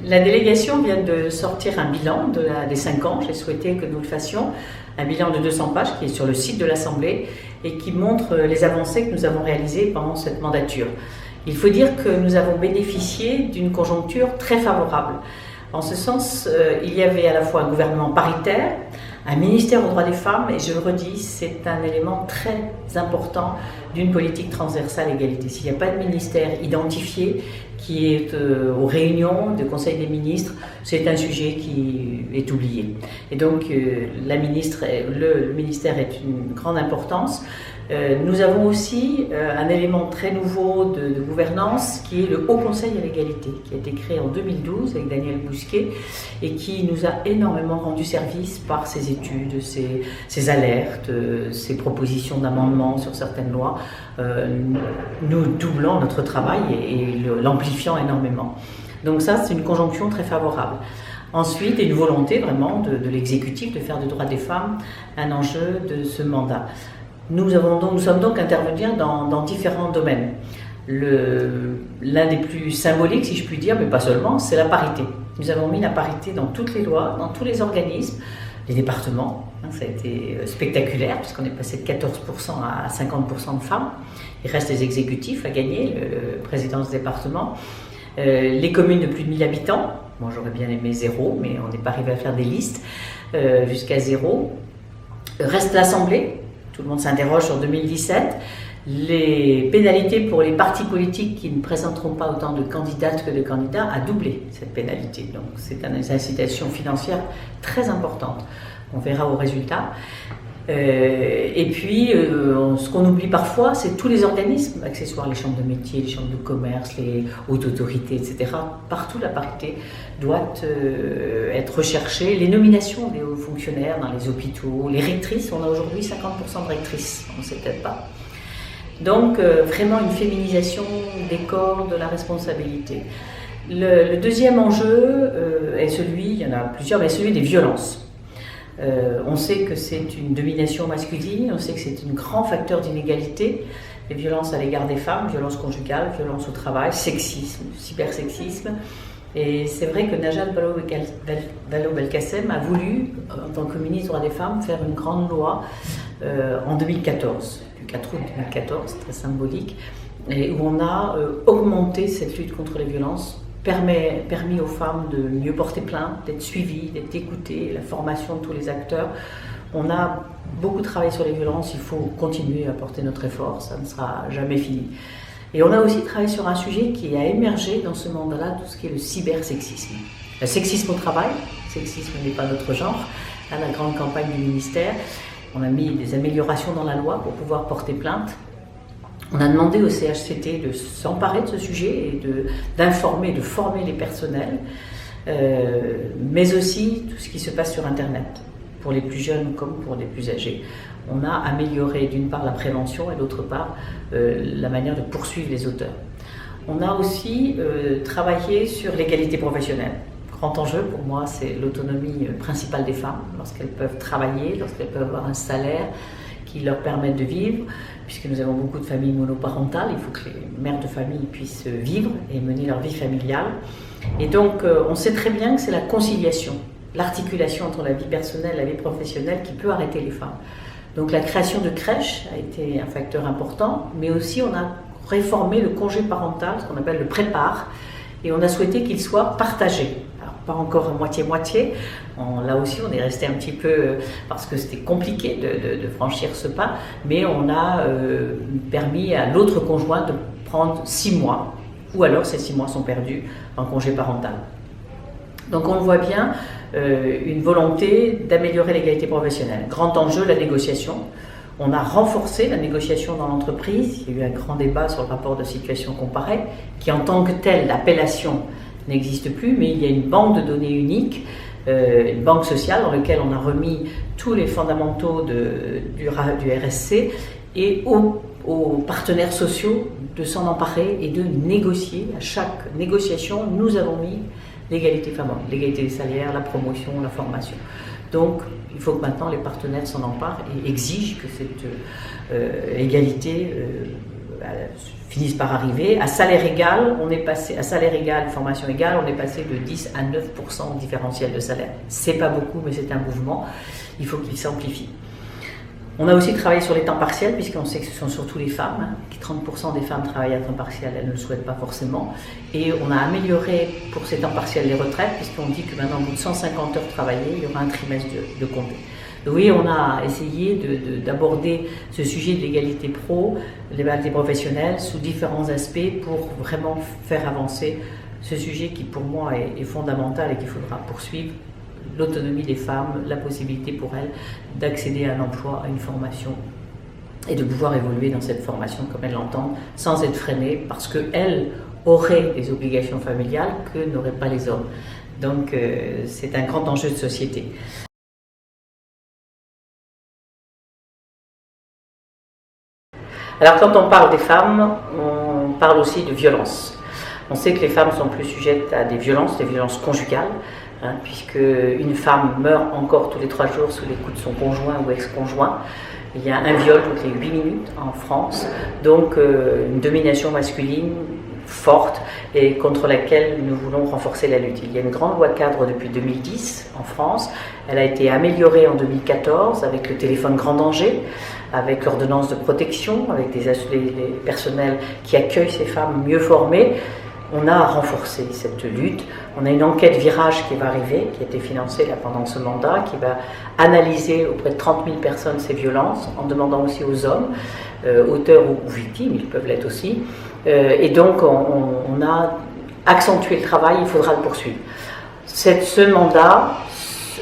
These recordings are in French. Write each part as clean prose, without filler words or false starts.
La délégation vient de sortir un bilan des 5 ans. J'ai souhaité que nous le fassions. Un bilan de 200 pages qui est sur le site de l'Assemblée et qui montre les avancées que nous avons réalisées pendant cette mandature. Il faut dire que nous avons bénéficié d'une conjoncture très favorable. En ce sens, il y avait à la fois un gouvernement paritaire, un ministère aux droits des femmes, et je le redis, c'est un élément très important d'une politique transversale égalité. S'il n'y a pas de ministère identifié qui est aux réunions du Conseil des ministres, c'est un sujet qui est oublié. Et donc, le ministère est une grande importance. Nous avons aussi un élément très nouveau de gouvernance qui est le Haut Conseil à l'égalité, qui a été créé en 2012 avec Daniel Bousquet et qui nous a énormément rendu service par ses études, ses alertes, ses propositions d'amendements sur certaines lois, nous doublant notre travail et l'amplifiant énormément. Donc ça, c'est une conjonction très favorable. Ensuite, une volonté vraiment de l'exécutif de faire du droit des femmes un enjeu de ce mandat. Nous sommes donc intervenus dans différents domaines. L'un des plus symboliques, si je puis dire, mais pas seulement, c'est la parité. Nous avons mis la parité dans toutes les lois, dans tous les organismes, les départements. Ça a été spectaculaire, puisqu'on est passé de 14% à 50% de femmes. Il reste les exécutifs à gagner, le président du département. Les communes de plus de 1000 habitants, moi j'aurais bien aimé 0, mais on n'est pas arrivé à faire des listes, jusqu'à 0. Reste l'Assemblée. Tout le monde s'interroge sur 2017. Les pénalités pour les partis politiques qui ne présenteront pas autant de candidates que de candidats a doublé cette pénalité. Donc c'est une incitation financière très importante. On verra au résultat. Et puis, ce qu'on oublie parfois, c'est tous les organismes accessoires, les chambres de métier, les chambres de commerce, les hautes autorités, etc. Partout, la parité doit être recherchée. Les nominations des hauts fonctionnaires dans les hôpitaux, les rectrices, on a aujourd'hui 50% de rectrices, on ne sait peut-être pas. Donc, vraiment une féminisation des corps, de la responsabilité. Le deuxième enjeu est celui, il y en a plusieurs, mais celui des violences. On sait que c'est une domination masculine, on sait que c'est un grand facteur d'inégalité, les violences à l'égard des femmes, violences conjugales, violences au travail, sexisme, cybersexisme. Et c'est vrai que Najat Vallaud-Belkacem a voulu, en tant que ministre des droits des femmes, faire une grande loi en 2014, du 4 août 2014, très symbolique, et où on a augmenté cette lutte contre les violences, permis aux femmes de mieux porter plainte, d'être suivies, d'être écoutées, la formation de tous les acteurs. On a beaucoup travaillé sur les violences, il faut continuer à porter notre effort, ça ne sera jamais fini. Et on a aussi travaillé sur un sujet qui a émergé dans ce mandat-là, tout ce qui est le cybersexisme. Le sexisme au travail, le sexisme n'est pas notre genre, à la grande campagne du ministère, on a mis des améliorations dans la loi pour pouvoir porter plainte. On a demandé au CHCT de s'emparer de ce sujet et d'informer, de former les personnels, mais aussi tout ce qui se passe sur Internet, pour les plus jeunes comme pour les plus âgés. On a amélioré d'une part la prévention et d'autre part la manière de poursuivre les auteurs. On a aussi travaillé sur l'égalité professionnelle. Grand enjeu pour moi, c'est l'autonomie principale des femmes, lorsqu'elles peuvent travailler, lorsqu'elles peuvent avoir un salaire qui leur permettent de vivre, puisque nous avons beaucoup de familles monoparentales, il faut que les mères de famille puissent vivre et mener leur vie familiale. Et donc, on sait très bien que c'est la conciliation, l'articulation entre la vie personnelle et la vie professionnelle qui peut arrêter les femmes. Donc, la création de crèches a été un facteur important, mais aussi on a réformé le congé parental, ce qu'on appelle le prépare, et on a souhaité qu'il soit partagé. Pas encore à moitié-moitié. Là aussi, on est resté un petit peu, parce que c'était compliqué de franchir ce pas, mais on a permis à l'autre conjoint de prendre 6 mois, ou alors ces 6 mois sont perdus en congé parental. Donc on le voit bien, une volonté d'améliorer l'égalité professionnelle. Grand enjeu, la négociation. On a renforcé la négociation dans l'entreprise. Il y a eu un grand débat sur le rapport de situation comparée, qui en tant que tel, l'appellation n'existe plus, mais il y a une banque de données unique, une banque sociale dans laquelle on a remis tous les fondamentaux du RSC et aux partenaires sociaux de s'en emparer et de négocier. À chaque négociation, nous avons mis l'égalité femmes-hommes, l'égalité des salaires, la promotion, la formation. Donc, il faut que maintenant les partenaires s'en emparent et exigent que cette égalité finissent par arriver. À salaire égal, formation égale, on est passé de 10 à 9% de différentiel de salaire. C'est pas beaucoup, mais c'est un mouvement. Il faut qu'il s'amplifie. On a aussi travaillé sur les temps partiels, puisqu'on sait que ce sont surtout les femmes, 30% des femmes travaillent à temps partiel, elles ne le souhaitent pas forcément. Et on a amélioré pour ces temps partiels les retraites, puisqu'on dit que maintenant, au bout de 150 heures travaillées, il y aura un trimestre de compté. Donc oui, on a essayé d'aborder ce sujet de l'égalité l'égalité professionnelle, sous différents aspects pour vraiment faire avancer ce sujet qui, pour moi, est fondamental et qu'il faudra poursuivre. L'autonomie des femmes, la possibilité pour elles d'accéder à un emploi, à une formation et de pouvoir évoluer dans cette formation comme elles l'entendent sans être freinées parce qu'elles auraient des obligations familiales que n'auraient pas les hommes. Donc c'est un grand enjeu de société. Alors quand on parle des femmes, on parle aussi de violence. On sait que les femmes sont plus sujettes à des violences conjugales, puisque une femme meurt encore tous les 3 jours sous les coups de son conjoint ou ex-conjoint. Il y a un viol toutes les 8 minutes en France, donc une domination masculine forte et contre laquelle nous voulons renforcer la lutte. Il y a une grande loi cadre depuis 2010 en France. Elle a été améliorée en 2014 avec le téléphone grand danger, avec l'ordonnance de protection, avec les personnels qui accueillent ces femmes mieux formées. On a renforcé cette lutte. On a une enquête virage qui va arriver, qui a été financée là, pendant ce mandat, qui va analyser auprès de 30 000 personnes ces violences, en demandant aussi aux hommes, auteurs ou victimes, ils peuvent l'être aussi. Et donc, on a accentué le travail, il faudra le poursuivre. Ce mandat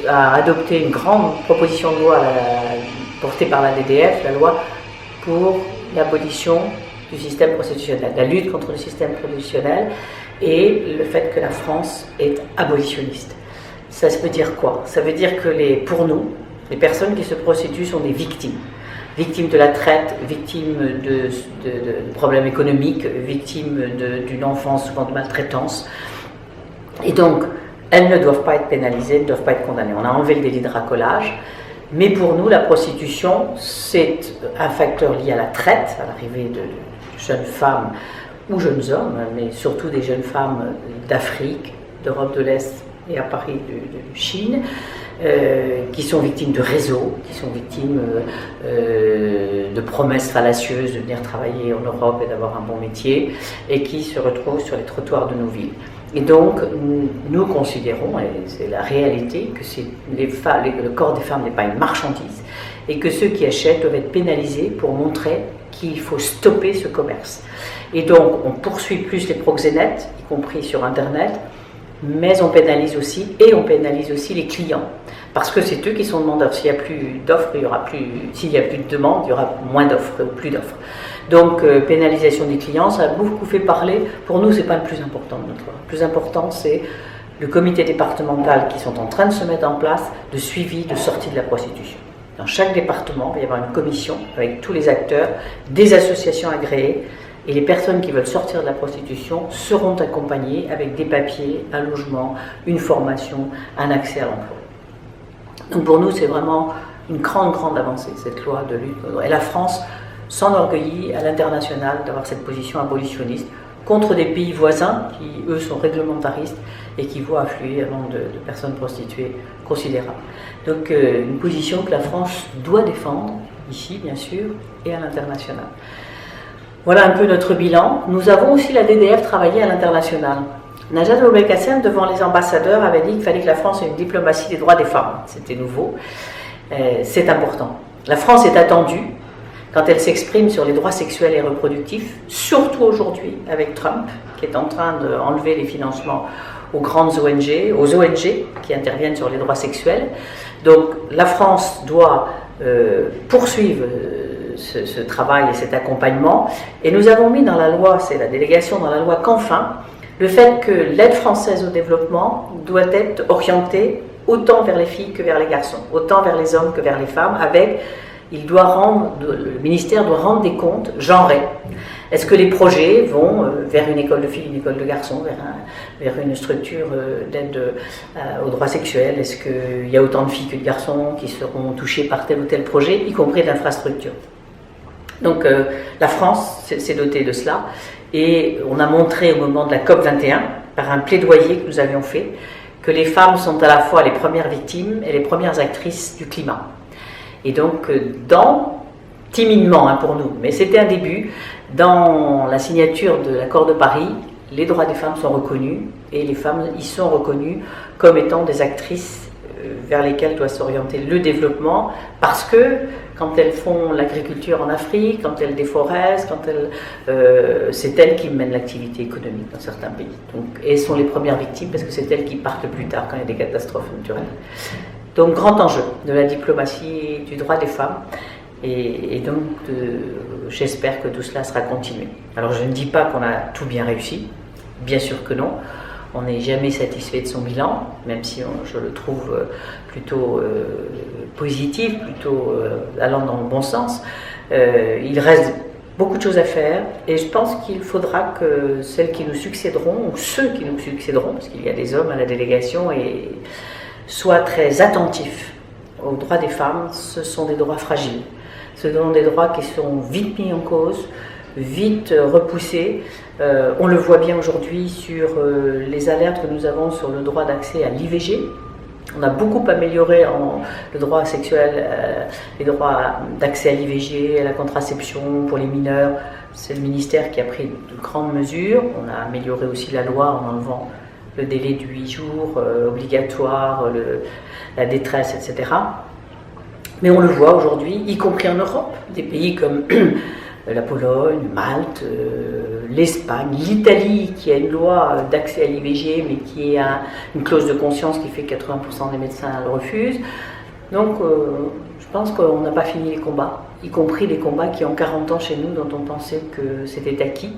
a adopté une grande proposition de loi portée par la DDF, la loi pour l'abolition du système prostitutionnel, la lutte contre le système prostitutionnel et le fait que la France est abolitionniste. Ça veut dire quoi? Ça veut dire que pour nous, les personnes qui se prostituent sont des victimes. Victimes de la traite, victimes de problèmes économiques, victimes d'une enfance souvent de maltraitance. Et donc, elles ne doivent pas être pénalisées, ne doivent pas être condamnées. On a enlevé le délit de racolage. Mais pour nous, la prostitution, c'est un facteur lié à la traite, à l'arrivée de jeunes femmes ou jeunes hommes, mais surtout des jeunes femmes d'Afrique, d'Europe de l'Est et à Paris de Chine, qui sont victimes de réseaux, qui sont victimes de promesses fallacieuses de venir travailler en Europe et d'avoir un bon métier, et qui se retrouvent sur les trottoirs de nos villes. Et donc, nous considérons, et c'est la réalité, que le corps des femmes n'est pas une marchandise, et que ceux qui achètent doivent être pénalisés pour montrer qu'il faut stopper ce commerce. Et donc, on poursuit plus les proxénètes, y compris sur Internet, mais on pénalise aussi les clients, parce que c'est eux qui sont demandeurs. S'il n'y a plus d'offres, s'il n'y a plus de demandes, il y aura moins d'offres ou plus d'offres. Donc, pénalisation des clients, ça a beaucoup fait parler. Pour nous, ce n'est pas le plus important de notre loi. Le plus important, c'est le comité départemental qui sont en train de se mettre en place de suivi de sortie de la prostitution. Dans chaque département, il va y avoir une commission avec tous les acteurs, des associations agréées, et les personnes qui veulent sortir de la prostitution seront accompagnées avec des papiers, un logement, une formation, un accès à l'emploi. Donc pour nous, c'est vraiment une grande avancée, cette loi de lutte. Et la France s'enorgueillit à l'international d'avoir cette position abolitionniste contre des pays voisins qui, eux, sont réglementaristes et qui voient affluer un nombre de personnes prostituées considérable. Donc une position que la France doit défendre, ici bien sûr, et à l'international. Voilà un peu notre bilan. Nous avons aussi la DDF travaillé à l'international. Najat Vallaud-Belkacem, devant les ambassadeurs, avait dit qu'il fallait que la France ait une diplomatie des droits des femmes. C'était nouveau. C'est important. La France est attendue quand elle s'exprime sur les droits sexuels et reproductifs, surtout aujourd'hui avec Trump, qui est en train d'enlever les financements aux grandes ONG, aux ONG qui interviennent sur les droits sexuels. Donc la France doit poursuivre ce travail et cet accompagnement. Et nous avons mis dans la loi, c'est la délégation dans la loi qu'enfin, le fait que l'aide française au développement doit être orientée autant vers les filles que vers les garçons, autant vers les hommes que vers les femmes, le ministère doit rendre des comptes genrés. Est-ce que les projets vont vers une école de filles, une école de garçons, vers une structure d'aide aux droits sexuels? Est-ce qu'il y a autant de filles que de garçons qui seront touchés par tel ou tel projet, y compris d'infrastructure? Donc la France s'est dotée de cela et on a montré au moment de la COP 21, par un plaidoyer que nous avions fait, que les femmes sont à la fois les premières victimes et les premières actrices du climat. Et donc timidement pour nous, mais c'était un début, dans la signature de l'accord de Paris, les droits des femmes sont reconnus et les femmes y sont reconnues comme étant des actrices vers lesquelles doit s'orienter le développement, parce que quand elles font l'agriculture en Afrique, quand elles déforestent, c'est elles qui mènent l'activité économique dans certains pays. Donc, et elles sont les premières victimes parce que c'est elles qui partent le plus tard quand il y a des catastrophes naturelles. Donc grand enjeu de la diplomatie du droit des femmes. Et donc, j'espère que tout cela sera continué. Alors, je ne dis pas qu'on a tout bien réussi, bien sûr que non. On n'est jamais satisfait de son bilan, même si je le trouve plutôt positif, plutôt allant dans le bon sens. Il reste beaucoup de choses à faire et je pense qu'il faudra que celles qui nous succéderont, ou ceux qui nous succéderont, parce qu'il y a des hommes à la délégation, soient très attentifs aux droits des femmes. Ce sont des droits fragiles. Ce sont des droits qui sont vite mis en cause, vite repoussés. On le voit bien aujourd'hui sur les alertes que nous avons sur le droit d'accès à l'IVG. On a beaucoup amélioré le droit sexuel, les droits d'accès à l'IVG, à la contraception pour les mineurs. C'est le ministère qui a pris de grandes mesures. On a amélioré aussi la loi en enlevant le délai de 8 jours obligatoire, la détresse, etc. Mais on le voit aujourd'hui, y compris en Europe, des pays comme la Pologne, Malte, l'Espagne, l'Italie, qui a une loi d'accès à l'IVG, mais qui a une clause de conscience qui fait que 80% des médecins le refusent. Donc, je pense qu'on n'a pas fini les combats, y compris les combats qui ont 40 ans chez nous, dont on pensait que c'était acquis.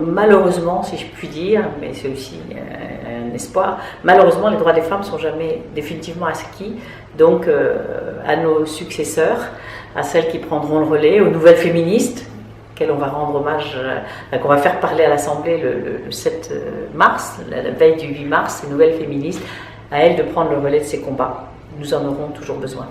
Malheureusement, si je puis dire, mais c'est aussi un espoir, malheureusement les droits des femmes ne sont jamais définitivement acquis. Donc à nos successeurs, à celles qui prendront le relais, aux nouvelles féministes, auxquelles on va rendre hommage, qu'on va faire parler à l'Assemblée le 7 mars, la veille du 8 mars, ces nouvelles féministes, à elles de prendre le relais de ces combats. Nous en aurons toujours besoin.